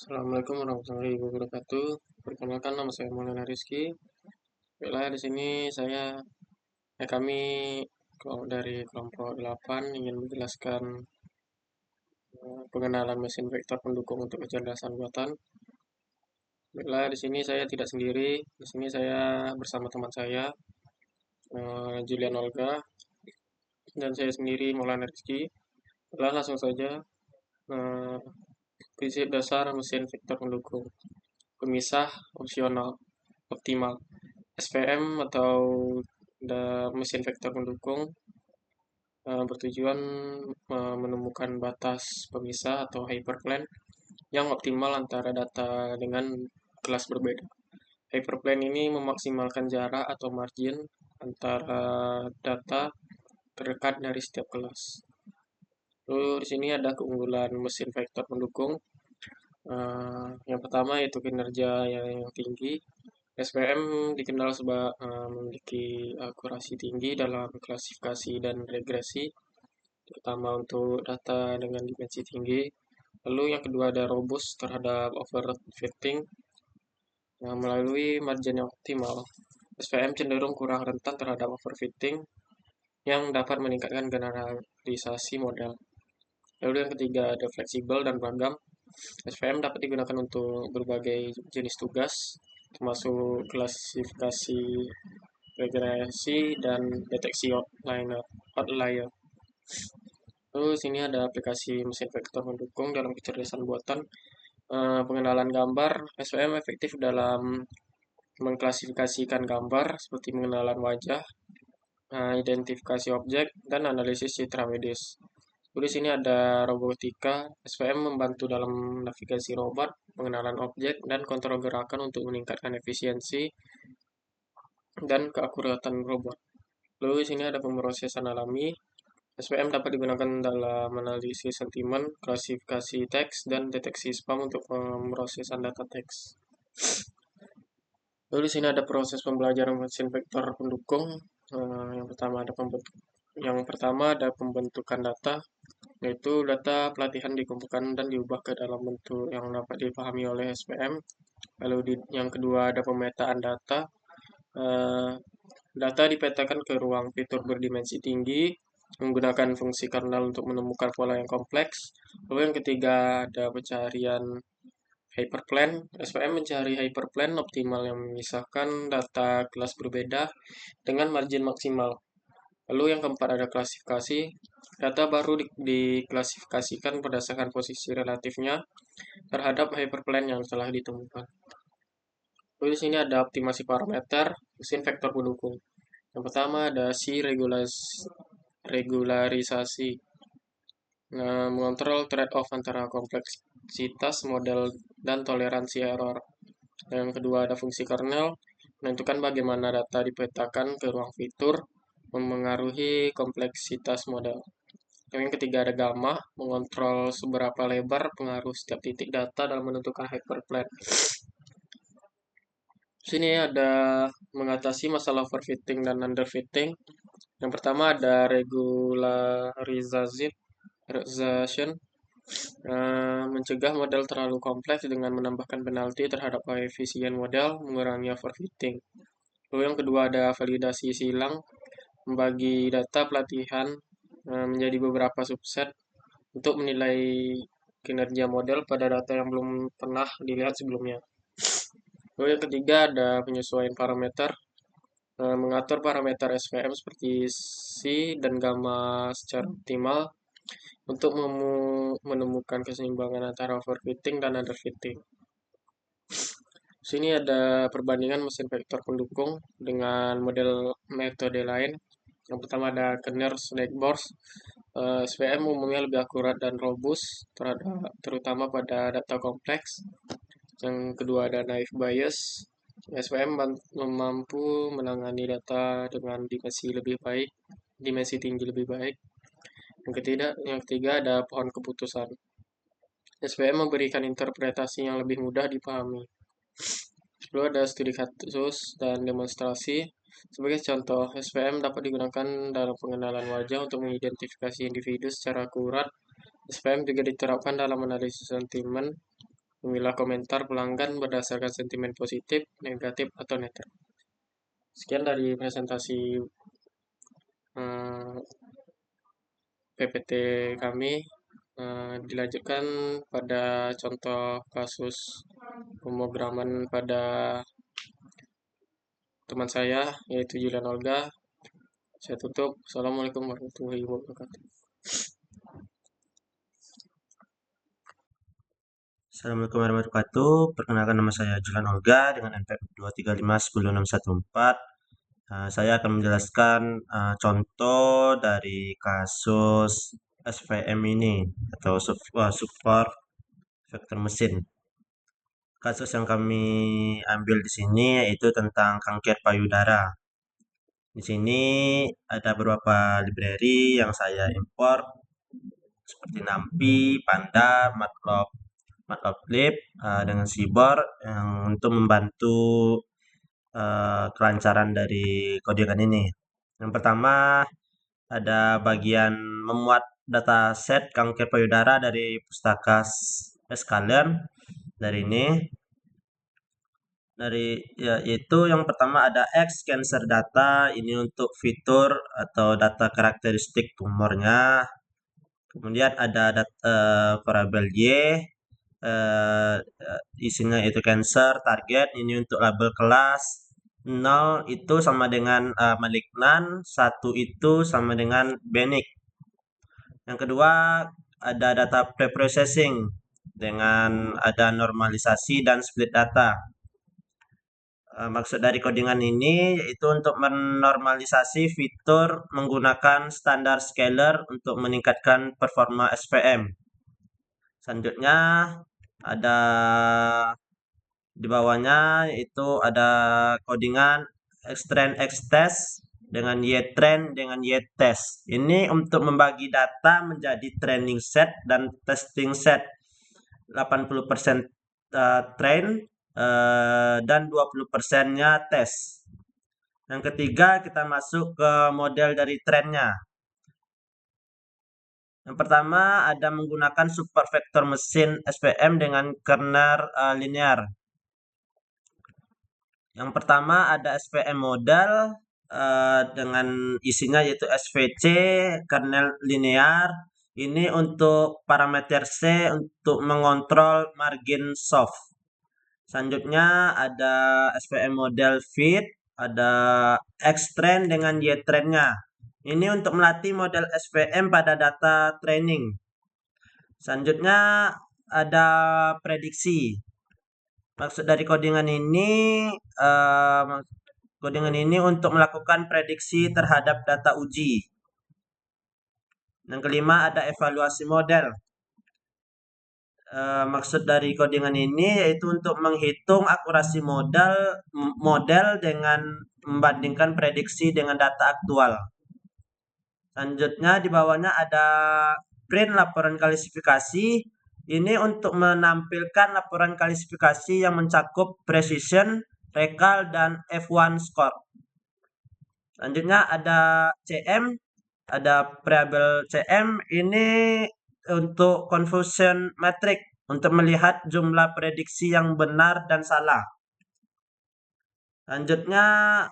Assalamualaikum warahmatullahi wabarakatuh. Perkenalkan nama saya Maulana Rizky. Baiklah, di sini kami dari kelompok 8 ingin menjelaskan pengenalan mesin vektor pendukung untuk kecerdasan buatan. Baiklah, di sini saya tidak sendiri. Di sini saya bersama teman saya, Julian Olga, dan saya sendiri Maulana Rizky. Baiklah, langsung saja. eh, Prinsip dasar mesin vektor pendukung. Pemisah opsional optimal. SVM atau mesin vektor pendukung bertujuan menemukan batas pemisah atau hyperplane yang optimal antara data dengan kelas berbeda. Hyperplane ini memaksimalkan jarak atau margin antara data terdekat dari setiap kelas. Lalu di sini ada keunggulan mesin vektor pendukung. Yang pertama yaitu kinerja yang tinggi. SPM dikenal memiliki akurasi tinggi dalam klasifikasi dan regresi, terutama untuk data dengan dimensi tinggi. Lalu yang kedua ada robust terhadap overfitting. Melalui margin yang optimal, SPM cenderung kurang rentan terhadap overfitting yang dapat meningkatkan generalisasi model. Lalu yang ketiga ada fleksibel dan beragam. SVM dapat digunakan untuk berbagai jenis tugas, termasuk klasifikasi, regresi, dan deteksi outlier. Lalu sini ada aplikasi mesin vektor mendukung dalam kecerdasan buatan. Pengenalan gambar, SVM efektif dalam mengklasifikasikan gambar seperti pengenalan wajah, identifikasi objek, dan analisis citra medis. Lalu di sini ada robotika. SVM membantu dalam navigasi robot, pengenalan objek, dan kontrol gerakan untuk meningkatkan efisiensi dan keakuratan robot. Lalu di sini ada pemrosesan alami. SVM dapat digunakan dalam analisis sentimen, klasifikasi teks, dan deteksi spam untuk pemrosesan data teks. Lalu di sini ada proses pembelajaran mesin vektor pendukung. Yang pertama ada pembentukan data, yaitu data pelatihan dikumpulkan dan diubah ke dalam bentuk yang dapat dipahami oleh SPM. Lalu yang kedua ada pemetaan data. Eh, Data dipetakan ke ruang fitur berdimensi tinggi menggunakan fungsi kernel untuk menemukan pola yang kompleks. Lalu yang ketiga ada pencarian hyperplane. SPM mencari hyperplane optimal yang memisahkan data kelas berbeda dengan margin maksimal. Lalu yang keempat ada klasifikasi. Data baru diklasifikasikan berdasarkan posisi relatifnya terhadap hyperplane yang telah ditemukan. Lalu di sini ada optimasi parameter mesin vektor pendukung. Yang pertama ada regularisasi. Mengontrol trade-off antara kompleksitas model dan toleransi error. Yang kedua ada fungsi kernel, menentukan bagaimana data dipetakan ke ruang fitur, memengaruhi kompleksitas model. Yang ketiga ada gamma, mengontrol seberapa lebar pengaruh setiap titik data dalam menentukan hyperplane. Sini ada mengatasi masalah overfitting dan underfitting. Yang pertama ada regularization, mencegah model terlalu kompleks dengan menambahkan penalti terhadap koefisien model, mengurangi overfitting. Lalu yang kedua ada validasi silang, membagi data pelatihan menjadi beberapa subset untuk menilai kinerja model pada data yang belum pernah dilihat sebelumnya. Lalu yang ketiga ada penyesuaian parameter, mengatur parameter SVM seperti C dan gamma secara optimal untuk menemukan keseimbangan antara overfitting dan underfitting. Sini ada perbandingan mesin vektor pendukung dengan metode lain. Yang pertama ada Kerners-Dagborn. SVM umumnya lebih akurat dan robust, terutama pada data kompleks. Yang kedua ada naive Bayes. SVM mampu menangani data dengan dimensi tinggi lebih baik. Yang ketiga ada pohon keputusan. SVM memberikan interpretasi yang lebih mudah dipahami. Lalu ada studi kasus dan demonstrasi. Sebagai contoh, SVM dapat digunakan dalam pengenalan wajah untuk mengidentifikasi individu secara akurat. SVM juga diterapkan dalam analisis sentimen memilah komentar pelanggan berdasarkan sentimen positif, negatif, atau netral. Sekian dari presentasi PPT kami. Dilanjutkan pada contoh kasus pemrograman pada teman saya, yaitu Julian Olga. Saya tutup. Assalamualaikum warahmatullahi wabarakatuh. Assalamualaikum warahmatullahi wabarakatuh. Perkenalkan, nama saya Julian Olga dengan NPM 2351064. Saya akan menjelaskan contoh dari kasus SVM ini atau support vektor mesin. Kasus yang kami ambil di sini yaitu tentang kanker payudara. Di sini ada beberapa library yang saya import seperti NumPy, Panda, Matplotlib dengan Seaborn yang untuk membantu kelancaran dari codingan ini. Yang pertama ada bagian memuat dataset kanker payudara dari pustaka Scalern. Dari ini yaitu yang pertama ada X cancer data, ini untuk fitur atau data karakteristik tumornya. Kemudian ada variabel Y, isinya itu cancer target, ini untuk label kelas. 0 itu sama dengan malignan, 1 itu sama dengan benign. Yang kedua ada data preprocessing dengan ada normalisasi dan split data. Maksud dari codingan ini yaitu untuk menormalisasi fitur menggunakan standar scaler untuk meningkatkan performa SVM. Selanjutnya ada di bawahnya itu ada codingan xtrain xtest dengan ytrain dengan ytest. Ini untuk membagi data menjadi training set dan testing set. 80% train dan 20%-nya tes. Yang ketiga kita masuk ke model dari trennya. Yang pertama ada menggunakan super vektor mesin SVM dengan kernel linear. Yang pertama ada SVM model dengan isinya yaitu SVC, kernel linear. Ini untuk parameter C untuk mengontrol margin soft. Selanjutnya ada SVM model fit, ada X-train dengan Y-train-nya. Ini untuk melatih model SVM pada data training. Selanjutnya ada prediksi. Maksud dari codingan ini untuk melakukan prediksi terhadap data uji. Yang kelima ada evaluasi model. Maksud dari codingan ini yaitu untuk menghitung akurasi model dengan membandingkan prediksi dengan data aktual. Selanjutnya di bawahnya ada print laporan klasifikasi. Ini untuk menampilkan laporan klasifikasi yang mencakup precision, recall, dan F1 score. Selanjutnya ada CM, ada variabel CM. Ini untuk confusion metric untuk melihat jumlah prediksi yang benar dan salah. Selanjutnya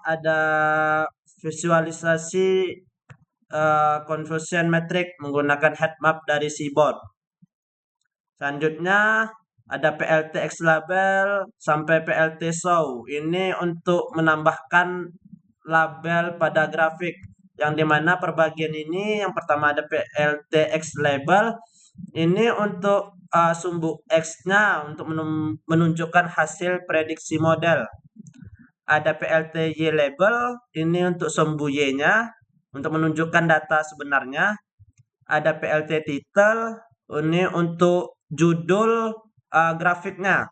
ada visualisasi confusion metric menggunakan heat map dari Seaborn. Selanjutnya ada PLT X label sampai PLT show. Ini untuk menambahkan label pada grafik. Yang dimana perbagian ini yang pertama ada PLT X label. Ini untuk sumbu X-nya untuk menunjukkan hasil prediksi model. Ada PLT Y label. Ini untuk sumbu Y-nya untuk menunjukkan data sebenarnya. Ada PLT title. Ini untuk judul grafiknya.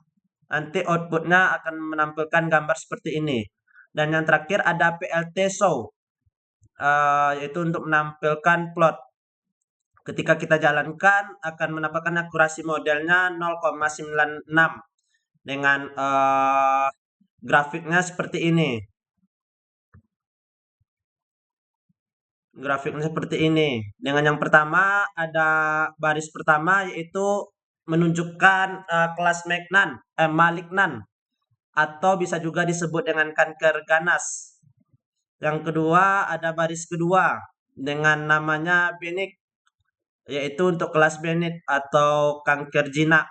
Nanti outputnya akan menampilkan gambar seperti ini. Dan yang terakhir ada PLT show, yaitu untuk menampilkan plot. Ketika kita jalankan akan menampilkan akurasi modelnya 0,96 dengan grafiknya seperti ini. Grafiknya seperti ini. Dengan yang pertama ada baris pertama yaitu menunjukkan kelas malignan atau bisa juga disebut dengan kanker ganas. Yang kedua ada baris kedua dengan namanya benign, yaitu untuk kelas benign atau kanker jinak.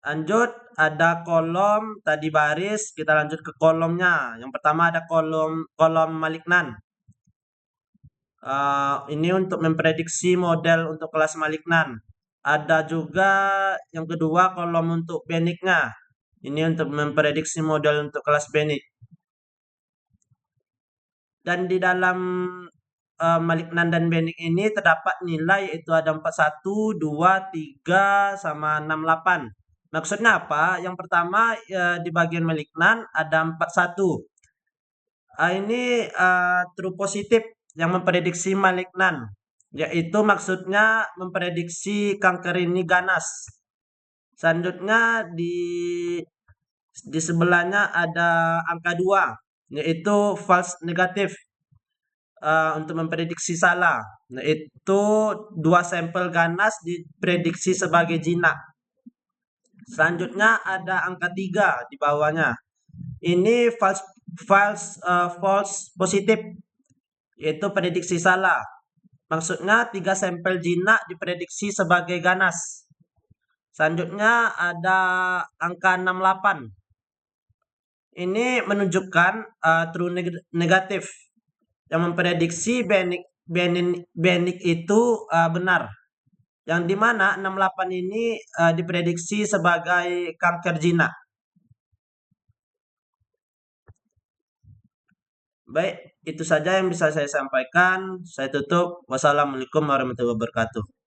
Lanjut, ada kolom tadi baris, kita lanjut ke kolomnya. Yang pertama ada kolom malignan. Ini untuk memprediksi model untuk kelas malignan. Ada juga yang kedua kolom untuk benignya. Ini untuk memprediksi model untuk kelas benig. Dan di dalam malignan dan benig ini terdapat nilai yaitu ada 41, 2, 3, sama 68. Maksudnya apa? Yang pertama di bagian malignan ada 41. Ini true positif yang memprediksi malignan, yaitu maksudnya memprediksi kanker ini ganas. Selanjutnya di sebelahnya ada angka 2, yaitu false negatif, untuk memprediksi salah, yaitu 2 sampel ganas diprediksi sebagai jinak. Selanjutnya ada angka 3 di bawahnya. Ini false positif, yaitu prediksi salah. Maksudnya 3 sampel jinak diprediksi sebagai ganas. Selanjutnya ada angka 68. Ini menunjukkan true negatif yang memprediksi benig itu benar. Yang dimana 68 ini diprediksi sebagai kanker jinak. Baik, itu saja yang bisa saya sampaikan. Saya tutup. Wassalamualaikum warahmatullahi wabarakatuh.